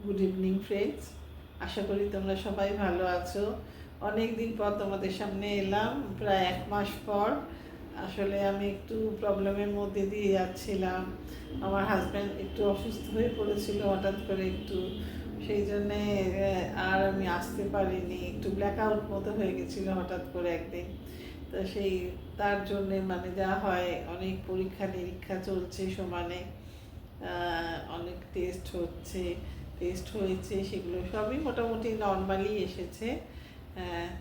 Good evening friends, আশা করি তোমরা সবাই ভালো আছো। অনেক দিন পর তোমাদের সামনে এলাম, প্রায় 1 মাস পর। আসলে আমি একটু প্রবলেমের মধ্যে দিয়ে যাচ্ছিলাম। আমার হাজব্যান্ড একটু অসুস্থ হয়ে পড়েছিল হঠাৎ করে একটু, সেই জন্যে আর আমি আসতে পারিনি। একটু ব্ল্যাক আউট মতো হয়ে গেছিলো হঠাৎ করে একদিন। তো সেই তার জন্যে মানে যা হয়, অনেক পরীক্ষা নিরীক্ষা চলছে সমানে, অনেক টেস্ট হয়েছে, সেগুলো সবই মোটামুটি নর্মালি এসেছে।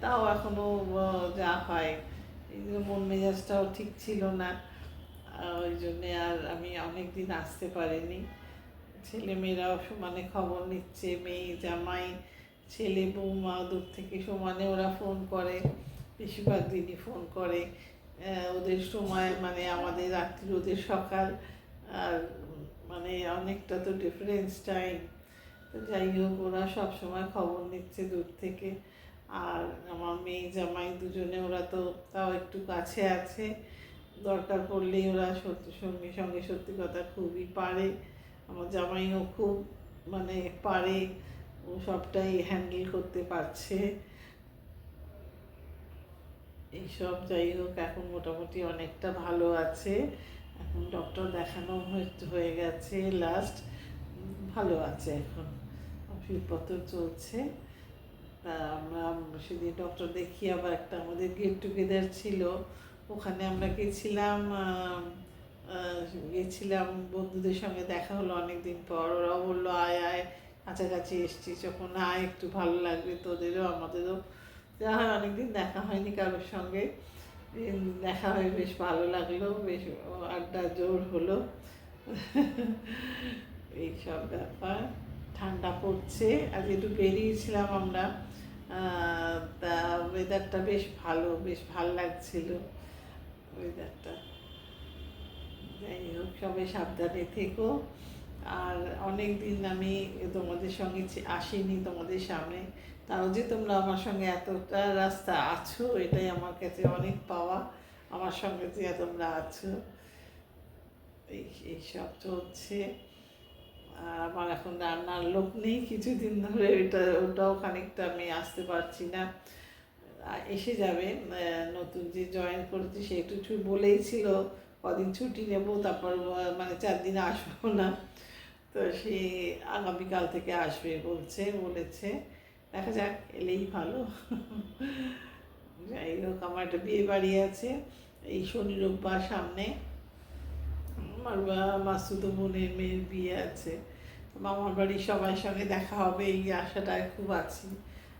তাও এখনও যা হয়, এই মন মেজাজটাও ঠিক ছিল না, ওই জন্যে আর আমি অনেক দিন আসতে পারিনি। ছেলেমেয়েরাও সমানে খবর নিচ্ছে, মেয়ে জামাই ছেলে বৌমা দূর থেকে সমানে ওরা ফোন করে, বেশিরভাগ দিনই ফোন করে। ওদের সময় মানে আমাদের রাত্রি, ওদের সকাল, আর মানে অনেকটা তো ডিফারেন্স টাইম। তো যাই হোক, ওরা সব সময় খবর নিচ্ছে দূর থেকে। আর আমার মেয়ে জামাই দুজনে, ওরা তো তাও একটু কাছে আছে, দরকার পড়লেই ওরা সঙ্গে সঙ্গে সত্যি কথা খুবই পারে। আমার জামাইও খুব মানে পারে, ও সবটাই হ্যান্ডেল করতে পারছে। এইসব যাই হোক, এখন মোটামুটি অনেকটা ভালো আছে। এখন ডক্টর দেখানো হয়ে গেছে লাস্ট, ভালো আছে এখন, ওষুধপত্র চলছে। তা আমরা সেদিন ডক্টর দেখিয়ে আবার একটা আমাদের গেট টুগেদার ছিল, ওখানে আমরা গেছিলাম বন্ধুদের সঙ্গে দেখা হলো অনেক দিন পর। ওরাও বললো আয় আয়, কাছাকাছি এসছিস যখন, আয় একটু ভালো লাগবে তোদেরও আমাদেরও। যা হয়, অনেকদিন দেখা হয়নি কারোর সঙ্গে, দেখা হয়ে বেশ ভালো লাগলো, বেশ আড্ডা জোর হলো। এইসব ব্যাপার। ঠান্ডা পড়ছে, আজ একটু বেরিয়েছিলাম আমরা, তা ওয়েদারটা বেশ ভালো, বেশ ভাল লাগছিল ওয়েদারটা। যাই হোক, সবাই সাবধানে থেকো। আর অনেক দিন আমি তোমাদের সঙ্গে আসিনি তোমাদের সামনে, তাও যে তোমরা আমার সঙ্গে এতটা রাস্তা আছো, এটাই আমার কাছে অনেক পাওয়া। আমার সঙ্গে যে তোমরা আছো, এইসব চলছে। আর আমার এখন রান্নার লোক নেই কিছুদিন ধরে, ওটাও খানিকটা আমি আসতে পারছি না। এসে যাবে, নতুন যে জয়েন করেছি সে একটু বলেই ছিল কদিন ছুটি নেব, তারপর মানে 4 দিন আসবো না। তো সে আগামীকাল থেকে আসবে বলেছে, দেখা যাক, এলেই ভালো। যাই হোক, আমার একটা বিয়ে বাড়ি আছে এই শনি রোববার সামনে, আমার মাসুতো বোনের মেয়ের বিয়ে আছে। মামার বাড়ির সবার সঙ্গে দেখা হবে, এই আশাটায় খুব আছি।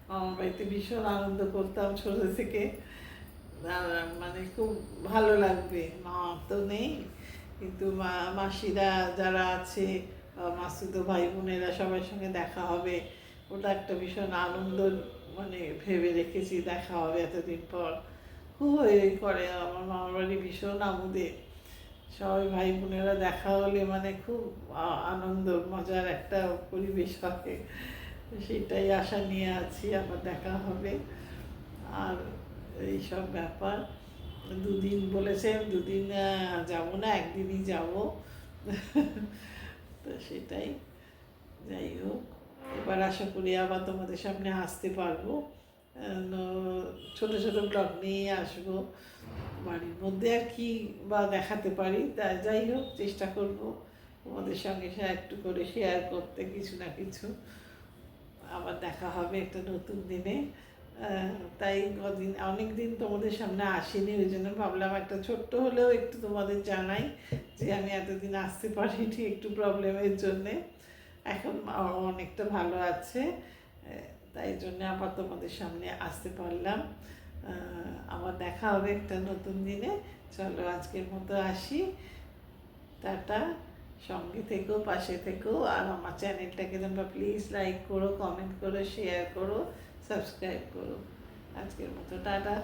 মামার বাড়িতে ভীষণ আনন্দ করতাম ছোটো থেকে, মানে খুব ভালো লাগবে। মা তো নেই, কিন্তু মাসিরা যারা আছে, মাসুতো ভাই বোনেরা সবার সঙ্গে দেখা হবে, ওটা একটা ভীষণ আনন্দ, মানে ভেবে রেখেছি দেখা হবে এতদিন পর। খুব করে আমার মামার বাড়ি ভীষণ আমোদে, সবাই ভাই বোনেরা দেখা হলে মানে খুব আনন্দ মজার একটা পরিবেশ থাকে। সেটাই আশা নিয়ে আছি, আবার দেখা হবে। আর এইসব ব্যাপার, 2 দিন বলেছেন, 2 দিন যাবো না, একদিনই যাব। তো সেটাই, যাই হোক, এবার আশা করি আবার তোমাদের সামনে আসতে পারবো, ছোট ছোট ব্লগ নিয়ে আসবো। বাড়ির মধ্যে আর কি বা দেখাতে পারি, তা যাই হোক, চেষ্টা করব তোমাদের সঙ্গে একটু করে শেয়ার করতে কিছু না কিছু। আবার দেখা হবে একটা নতুন দিনে। তাই অনেক দিন তোমাদের সামনে আসিনি, ওই জন্য ভাবলাম একটা ছোট্ট হলেও একটু তোমাদের জানাই যে আমি এতদিন আসতে পারিনি একটু প্রবলেমের জন্যে। এখন অনেকটা ভালো আছে, তাই জন্য আবার তোমাদের সামনে আসতে পারলাম। আবার দেখা হবে একটা নতুন দিনে। চলো, আজকের মতো আসি, টাটা। সঙ্গে থেকো, পাশে থেকো, আর আমার চ্যানেলটাকে তোমরা প্লিজ লাইক করো, কমেন্ট করো, শেয়ার করো, সাবস্ক্রাইব করো। আজকের মতো টাটা।